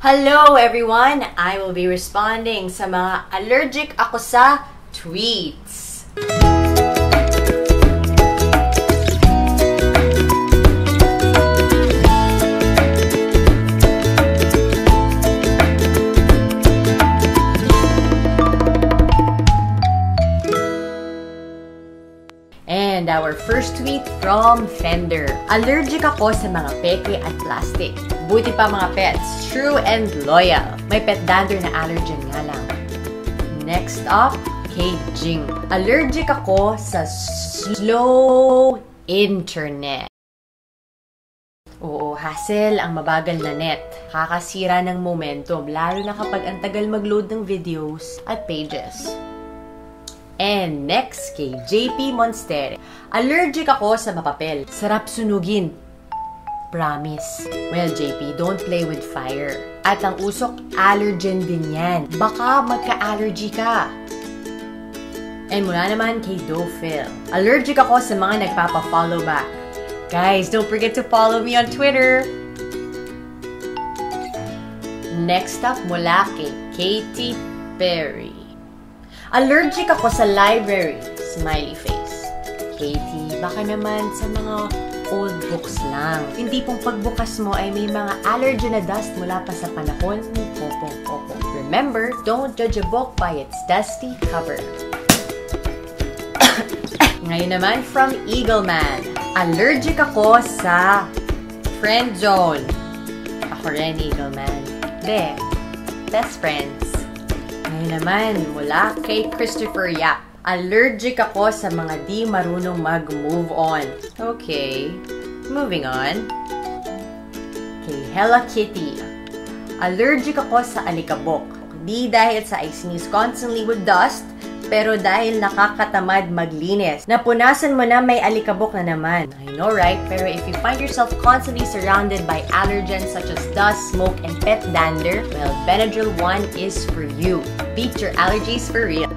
Hello everyone! I will be responding sa mga allergic ako sa tweets. And our first tweet from Fender. Allergic ako sa mga peke at plastic. Buti pa mga pets, true and loyal. May pet dander na allergen nga lang. Next up, kay Jing. Allergic ako sa slow internet. Oo, hassle ang mabagal na net. Kakasira ng momentum, lalo na kapag ang tagal mag-load ng videos at pages. And next, kay JP Monster. Allergic ako sa mapapel. Sarap sunugin. Promise. Well, JP, don't play with fire. At ang usok, allergen din yan. Baka magka-allergy ka. And mula naman kay Dofil. Allergic ako sa mga nagpapa-follow back. Guys, don't forget to follow me on Twitter. Next up, mula kay Katy Perry. Allergic ako sa library. Smiley face. Katie, baka naman sa mga old books lang. Hindi pong pagbukas mo ay may mga allergen na dust mula pa sa panahon ni Popong. Remember, don't judge a book by its dusty cover. Ngayon naman from Eagleman. Allergic ako sa friend zone. Ako rin, Eagleman. De, best friends. Ngayon naman, mula kay Christopher Yap. Allergic ako sa mga di marunong mag-move on. Okay, moving on. Kay Hello Kitty. Allergic ako sa alikabok. Di dahil sa I sneeze constantly with dust, pero dahil nakakatamad maglinis. Napunasan mo na may alikabok na naman. I know, right? Pero if you find yourself constantly surrounded by allergens such as dust, smoke, and pet dander, well, Benadryl 1 is for you. Beat your allergies for real.